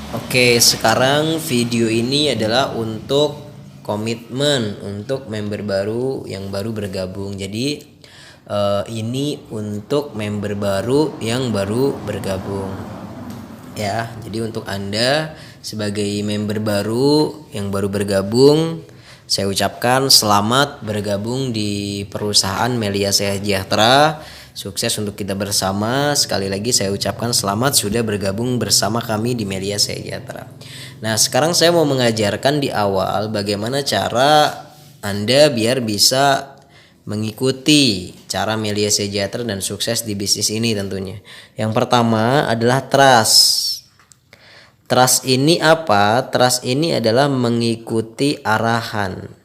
Oke, sekarang video ini adalah untuk komitmen untuk member baru yang baru bergabung. Jadi ini untuk member baru yang baru bergabung. Ya, jadi untuk Anda sebagai member baru yang baru bergabung, saya ucapkan selamat bergabung di perusahaan Melia Sejahtera. Sukses untuk kita bersama. Sekali lagi saya ucapkan selamat sudah bergabung bersama kami di Melia Sejahtera. Nah, sekarang saya mau mengajarkan di awal bagaimana cara Anda biar bisa mengikuti cara Melia Sejahtera dan sukses di bisnis ini tentunya. Yang pertama adalah trust. Trust ini apa? Trust ini adalah mengikuti arahan.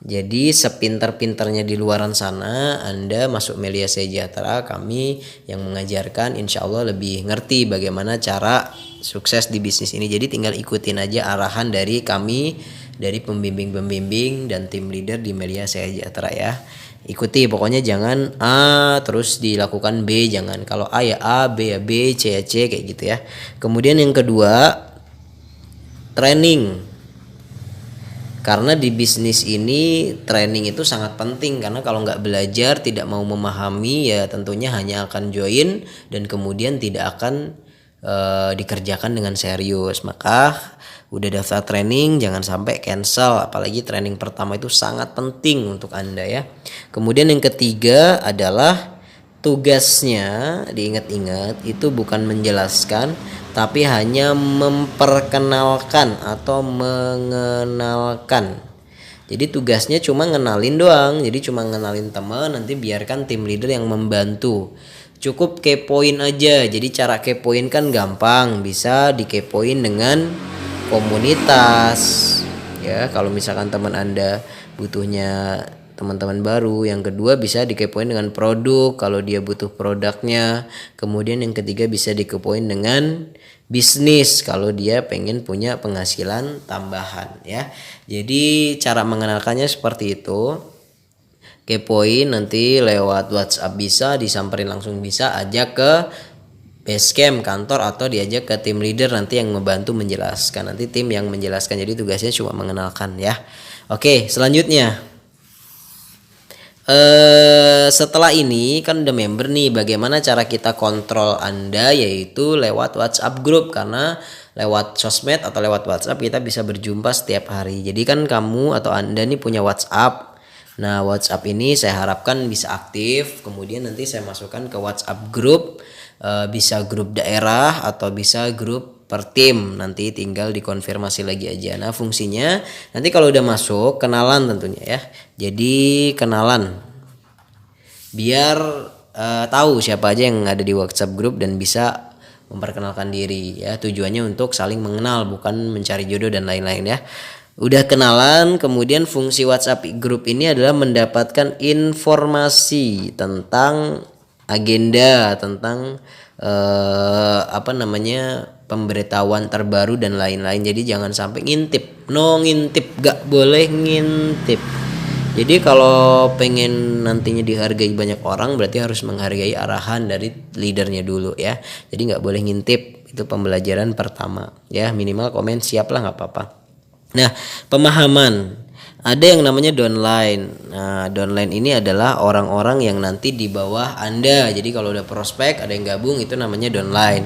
Jadi sepintar-pintarnya di luaran sana, Anda masuk Melia Sejahtera, kami yang mengajarkan insya Allah lebih ngerti bagaimana cara sukses di bisnis ini. Jadi tinggal ikutin aja arahan dari kami, dari pembimbing-pembimbing dan tim leader di Melia Sejahtera ya. Ikuti, pokoknya jangan A terus dilakukan B, jangan. Kalau A ya A, B ya B, C ya C, kayak gitu ya. Kemudian yang kedua, training. Karena di bisnis ini training itu sangat penting, karena kalau nggak belajar, tidak mau memahami, ya tentunya hanya akan join dan kemudian tidak akan dikerjakan dengan serius. Maka udah daftar training jangan sampai cancel, apalagi training pertama itu sangat penting untuk Anda ya. Kemudian yang ketiga adalah tugasnya, diingat-ingat, itu bukan menjelaskan tapi hanya memperkenalkan atau mengenalkan. Jadi tugasnya cuma ngenalin doang. Jadi cuma ngenalin teman, nanti biarkan tim leader yang membantu. Cukup kepoin aja. Jadi cara kepoin kan gampang, bisa dikepoin dengan komunitas. Ya, kalau misalkan teman Anda butuhnya teman-teman baru. Yang kedua bisa dikepoin dengan produk kalau dia butuh produknya. Kemudian yang ketiga bisa dikepoin dengan bisnis kalau dia pengen punya penghasilan tambahan ya. Jadi cara mengenalkannya seperti itu. Kepoin nanti lewat WhatsApp bisa, disamperin langsung bisa, ajak ke basecamp kantor atau diajak ke tim leader nanti yang membantu menjelaskan. Nanti tim yang menjelaskan, jadi tugasnya cuma mengenalkan ya. Oke, selanjutnya setelah ini kan udah member nih, bagaimana cara kita kontrol Anda, yaitu lewat WhatsApp group. Karena lewat sosmed atau lewat WhatsApp kita bisa berjumpa setiap hari. Jadi kan kamu atau Anda nih punya WhatsApp. Nah, WhatsApp ini saya harapkan bisa aktif. Kemudian nanti saya masukkan ke WhatsApp group, bisa grup daerah atau bisa grup per tim, nanti tinggal dikonfirmasi lagi aja. Nah, fungsinya nanti kalau udah masuk, kenalan tentunya ya. Jadi kenalan biar tahu siapa aja yang ada di WhatsApp group dan bisa memperkenalkan diri ya. Tujuannya untuk saling mengenal, bukan mencari jodoh dan lain-lain ya. Udah kenalan, kemudian fungsi WhatsApp group ini adalah mendapatkan informasi tentang agenda, tentang pemberitahuan terbaru dan lain-lain. Jadi jangan sampai ngintip, gak boleh ngintip. Jadi kalau pengen nantinya dihargai banyak orang, berarti harus menghargai arahan dari leadernya dulu ya. Jadi nggak boleh ngintip, itu pembelajaran pertama ya. Minimal komen siap lah, nggak apa-apa. Nah, pemahaman. Ada yang namanya downline. Nah, downline ini adalah orang-orang yang nanti di bawah Anda. Jadi kalau udah prospek, ada yang gabung, itu namanya downline.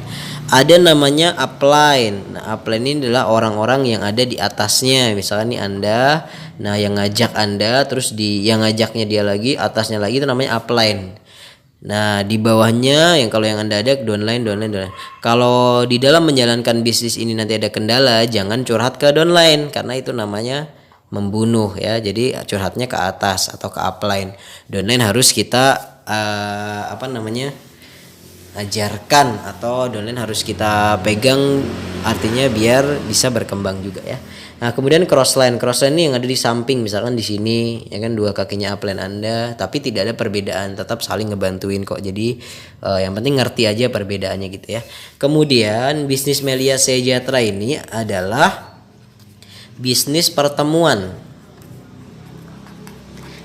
Ada namanya upline. Nah, upline ini adalah orang-orang yang ada di atasnya. Misalkan nih Anda, nah yang ngajak Anda, terus yang ngajaknya dia lagi, atasnya lagi, itu namanya upline. Nah, di bawahnya yang kalau yang Anda ada downline. Kalau di dalam menjalankan bisnis ini nanti ada kendala, jangan curhat ke downline karena itu namanya membunuh ya. Jadi curhatnya ke atas atau ke upline. Downline harus kita ajarkan, atau downline harus kita pegang, artinya biar bisa berkembang juga ya. Nah, kemudian crossline ini yang ada di samping, misalkan di sini ya kan, dua kakinya upline Anda, tapi tidak ada perbedaan, tetap saling ngebantuin kok. Jadi yang penting ngerti aja perbedaannya gitu ya. Kemudian bisnis Melia Sejahtera ini adalah bisnis pertemuan.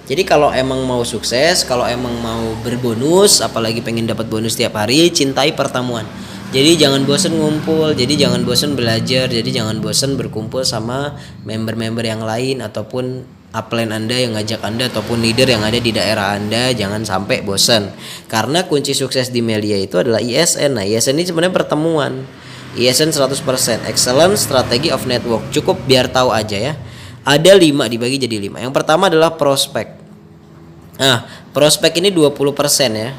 Jadi kalau emang mau sukses, kalau emang mau berbonus, apalagi pengen dapat bonus tiap hari, cintai pertemuan. Jadi jangan bosen ngumpul, jadi jangan bosen belajar, jadi jangan bosen berkumpul sama member-member yang lain ataupun upline Anda yang ngajak Anda ataupun leader yang ada di daerah Anda. Jangan sampai bosen. Karena kunci sukses di Melia itu adalah ISN. Nah, ISN ini sebenarnya pertemuan. ISN 100%, Excellent Strategy of Network. Cukup biar tahu aja ya. Ada 5, dibagi jadi 5. Yang pertama adalah prospek. Nah, prospek ini 20% ya.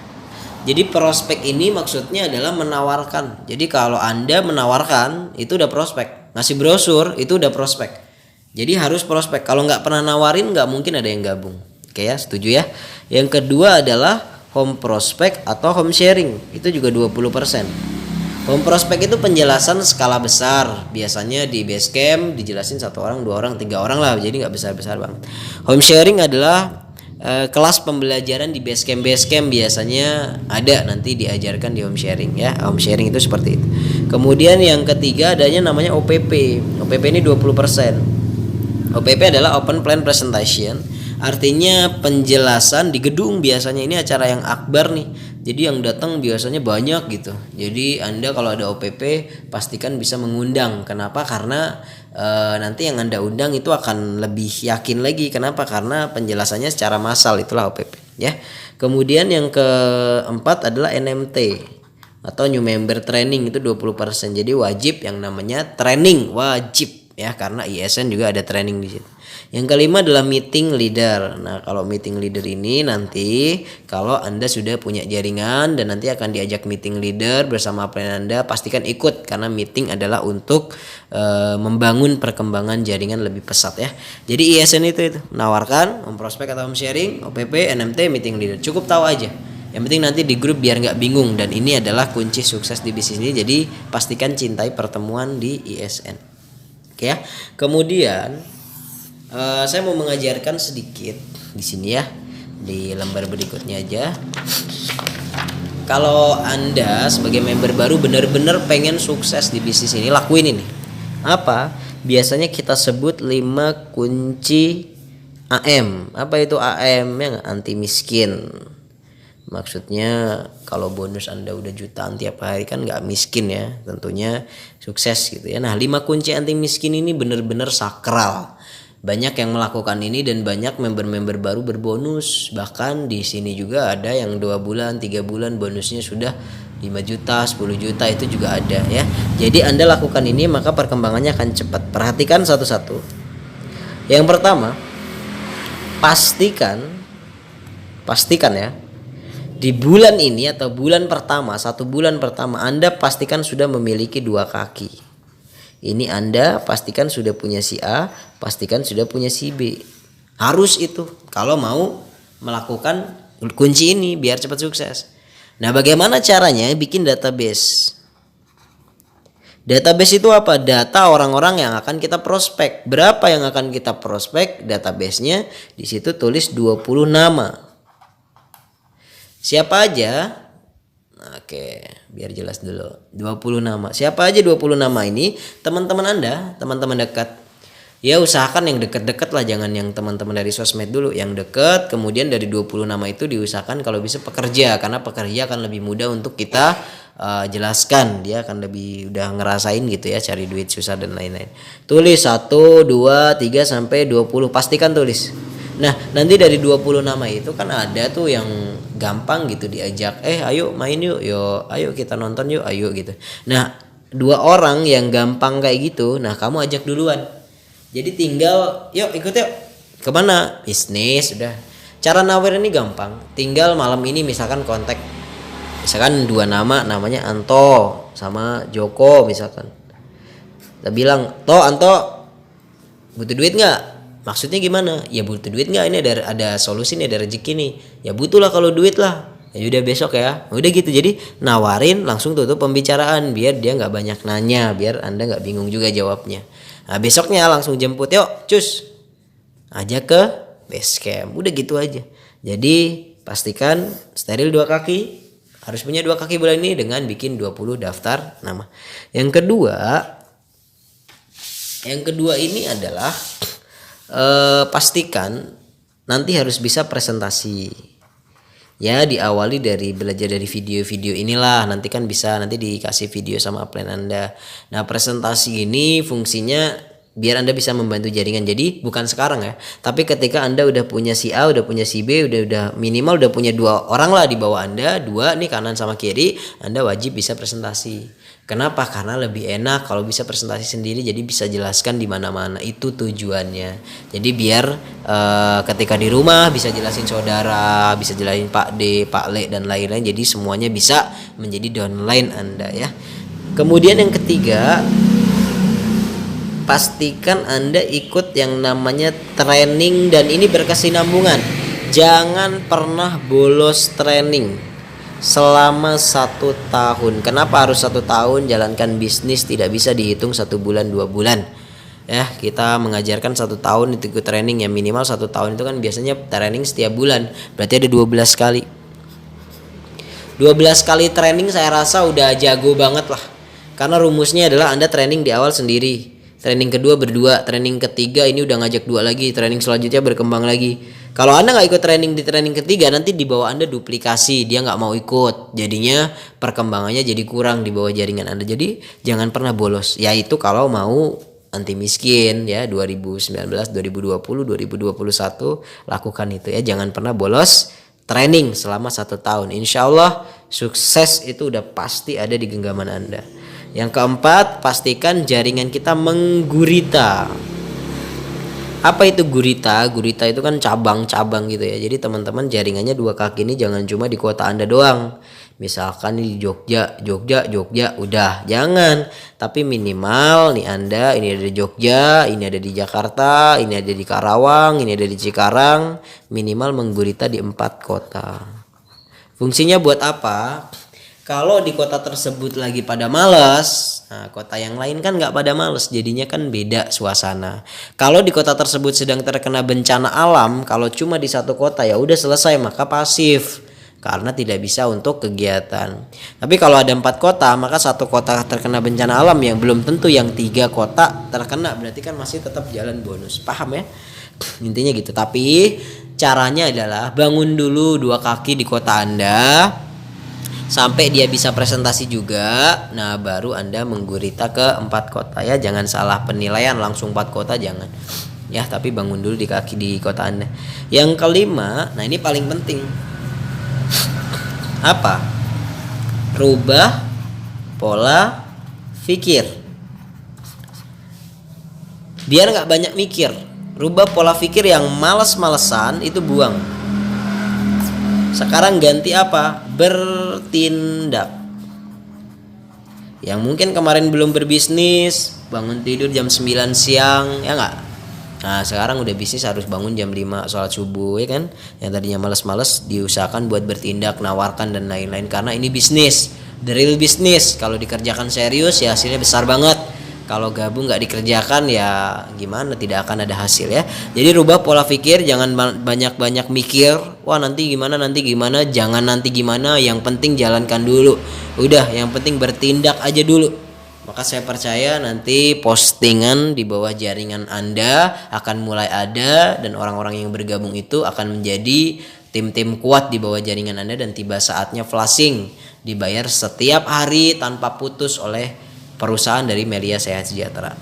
Jadi prospek ini maksudnya adalah menawarkan. Jadi kalau Anda menawarkan itu udah prospek. Ngasih brosur itu udah prospek. Jadi harus prospek. Kalau nggak pernah nawarin nggak mungkin ada yang gabung. Oke ya, setuju ya. Yang kedua adalah home prospek atau home sharing. Itu juga 20%. Home prospek itu penjelasan skala besar. Biasanya di base camp dijelasin 1 orang, 2 orang, 3 orang lah. Jadi nggak besar-besar banget. Home sharing adalah kelas pembelajaran di base camp biasanya ada nanti diajarkan di home sharing ya. Home sharing itu seperti itu. Kemudian yang ketiga adanya namanya OPP. OPP ini 20%. OPP adalah Open Plan Presentation. Artinya penjelasan di gedung, biasanya ini acara yang akbar nih. Jadi yang datang biasanya banyak gitu. Jadi Anda kalau ada OPP pastikan bisa mengundang. Kenapa? Karena nanti yang Anda undang itu akan lebih yakin lagi. Kenapa? Karena penjelasannya secara massal, itulah OPP ya. Kemudian yang keempat adalah NMT atau New Member Training, itu 20%. Jadi wajib yang namanya training, wajib ya, karena ISN juga ada training di situ. Yang kelima adalah meeting leader. Nah, kalau meeting leader ini nanti kalau Anda sudah punya jaringan dan nanti akan diajak meeting leader bersama upline Anda, pastikan ikut karena meeting adalah untuk membangun perkembangan jaringan lebih pesat ya. Jadi ISN itu menawarkan home prospect atau home sharing, OPP, NMT, meeting leader. Cukup tahu aja. Yang penting nanti di grup biar nggak bingung, dan ini adalah kunci sukses di bisnis ini. Jadi pastikan cintai pertemuan di ISN. Oke ya. Kemudian saya mau mengajarkan sedikit di sini ya, di lembar berikutnya aja. Kalau Anda sebagai member baru benar-benar pengen sukses di bisnis ini, lakuin ini. Apa? Biasanya kita sebut 5 kunci AM. Apa itu AM? Yang anti miskin. Maksudnya kalau bonus Anda udah jutaan tiap hari kan nggak miskin ya, tentunya sukses gitu ya. Nah, 5 kunci anti miskin ini benar-benar sakral. Banyak yang melakukan ini dan banyak member-member baru berbonus. Bahkan di sini juga ada yang 2 bulan, 3 bulan bonusnya sudah 5 juta, 10 juta, itu juga ada ya. Jadi Anda lakukan ini maka perkembangannya akan cepat. Perhatikan satu-satu. Yang pertama, pastikan ya, di bulan ini atau bulan pertama, 1 bulan pertama Anda pastikan sudah memiliki 2 kaki. Ini Anda pastikan sudah punya si A, pastikan sudah punya si B. Harus itu kalau mau melakukan kunci ini biar cepat sukses. Nah, bagaimana caranya bikin database? Database itu apa? Data orang-orang yang akan kita prospek. Berapa yang akan kita prospek? Database-nya di situ tulis 20 nama. Siapa aja? Oke, biar jelas dulu. 20 nama. Siapa aja 20 nama ini? Teman-teman Anda, teman-teman dekat. Ya usahakan yang dekat-dekat lah, jangan yang teman-teman dari sosmed dulu, yang dekat. Kemudian dari 20 nama itu diusahakan kalau bisa pekerja, karena pekerja akan lebih mudah untuk kita jelaskan. Dia akan lebih udah ngerasain gitu ya, cari duit susah dan lain-lain. Tulis 1, 2, 3 sampai 20. Pastikan tulis. Nah, nanti dari 20 nama itu kan ada tuh yang gampang gitu diajak, ayo main yuk, ayo kita nonton yuk, ayo gitu. Nah, 2 orang yang gampang kayak gitu, nah kamu ajak duluan. Jadi tinggal, yuk ikut yuk. Kemana? Bisnis, udah. Cara nawar ini gampang. Tinggal malam ini misalkan kontak, misalkan 2 nama, namanya Anto sama Joko misalkan. Kita bilang, Anto, butuh duit nggak? Maksudnya gimana? Ya butuh duit nggak? Ini ada solusi nih, ada rezeki nih. Ya butuh lah kalau duit lah. Ya udah besok ya. Udah gitu. Jadi nawarin langsung tutup pembicaraan biar dia nggak banyak nanya, biar Anda nggak bingung juga jawabnya. Nah, besoknya langsung jemput, yuk cus, aja ke base camp. Udah gitu aja. Jadi pastikan steril 2 kaki. Harus punya 2 kaki bulan ini dengan bikin 20 daftar nama. Yang kedua ini adalah pastikan nanti harus bisa presentasi. Ya diawali dari belajar dari video-video inilah, nanti kan bisa nanti dikasih video sama upline Anda. Nah presentasi ini fungsinya biar Anda bisa membantu jaringan. Jadi bukan sekarang ya, tapi ketika Anda udah punya si A, udah punya si B, udah minimal udah punya 2 orang lah di bawah Anda, 2 nih kanan sama kiri, Anda wajib bisa presentasi. Kenapa? Karena lebih enak kalau bisa presentasi sendiri, jadi bisa jelaskan di mana-mana, itu tujuannya. Jadi biar ketika di rumah bisa jelasin saudara, bisa jelasin Pak D, Pak Le dan lain-lain. Jadi semuanya bisa menjadi downline Anda ya. Kemudian yang ketiga, pastikan Anda ikut yang namanya training, dan ini berkesinambungan. Jangan pernah bolos training selama 1 tahun. Kenapa harus 1 tahun? Jalankan bisnis tidak bisa dihitung 1 bulan 2 bulan ya. Kita mengajarkan 1 tahun itu ikut training, ya minimal 1 tahun itu kan biasanya training setiap bulan, berarti ada 12 kali. 12 kali training saya rasa udah jago banget lah, karena rumusnya adalah Anda training di awal sendiri, training kedua berdua, training ketiga ini udah ngajak 2 lagi, training selanjutnya berkembang lagi. Kalau Anda nggak ikut training di training ketiga, nanti di bawah Anda duplikasi, dia nggak mau ikut, jadinya perkembangannya jadi kurang di bawah jaringan Anda. Jadi jangan pernah bolos, yaitu kalau mau anti miskin ya 2019, 2020, 2021 lakukan itu ya. Jangan pernah bolos training selama 1 tahun. Insya Allah sukses itu udah pasti ada di genggaman Anda. Yang keempat, pastikan jaringan kita menggurita. Apa itu gurita? Gurita itu kan cabang-cabang gitu ya. Jadi teman-teman jaringannya 2 kaki ini jangan cuma di kota Anda doang. Misalkan di Jogja, udah jangan. Tapi minimal nih Anda, ini ada di Jogja, ini ada di Jakarta, ini ada di Karawang, ini ada di Cikarang. Minimal menggurita di 4 kota. Fungsinya buat apa? Kalau di kota tersebut lagi pada malas, nah kota yang lain kan nggak pada malas, jadinya kan beda suasana. Kalau di kota tersebut sedang terkena bencana alam, kalau cuma di 1 kota ya udah selesai, maka pasif karena tidak bisa untuk kegiatan. Tapi kalau ada 4 kota, maka 1 kota terkena bencana alam, yang belum tentu yang 3 kota terkena, berarti kan masih tetap jalan bonus. Paham ya? Intinya gitu. Tapi caranya adalah bangun dulu 2 kaki di kota Anda sampai dia bisa presentasi juga. Nah baru Anda menggurita ke 4 kota ya. Jangan salah penilaian langsung 4 kota, jangan ya, tapi bangun dulu di kaki di kota Anda. Yang kelima, nah ini paling penting, apa? Rubah pola pikir biar gak banyak mikir. Rubah pola pikir yang malas-malesan itu buang. Sekarang ganti apa? Bertindak. Yang mungkin kemarin belum berbisnis, bangun tidur jam 9 siang, ya enggak? Nah sekarang udah bisnis harus bangun jam 5 sholat subuh ya kan. Yang tadinya males-males diusahakan buat bertindak, nawarkan dan lain-lain, karena ini bisnis, the real bisnis. Kalau dikerjakan serius ya hasilnya besar banget. Kalau gabung nggak dikerjakan ya gimana, tidak akan ada hasil ya. Jadi rubah pola pikir, jangan banyak-banyak mikir, wah nanti gimana, jangan nanti gimana, yang penting jalankan dulu. Udah, yang penting bertindak aja dulu. Maka saya percaya nanti postingan di bawah jaringan Anda akan mulai ada, dan orang-orang yang bergabung itu akan menjadi tim-tim kuat di bawah jaringan Anda, dan tiba saatnya flashing, dibayar setiap hari tanpa putus oleh perusahaan dari Melia Sehat Sejahtera.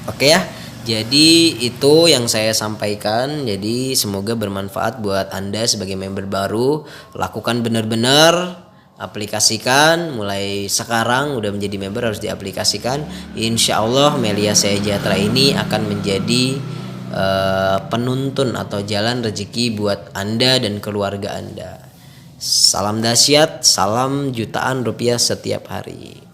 Oke ya. Jadi itu yang saya sampaikan. Jadi semoga bermanfaat buat Anda sebagai member baru. Lakukan benar-benar, aplikasikan mulai sekarang. Udah menjadi member harus diaplikasikan. Insya Allah Melia Sehat Sejahtera ini akan menjadi penuntun atau jalan rezeki buat Anda dan keluarga Anda. Salam dahsyat, salam jutaan rupiah setiap hari.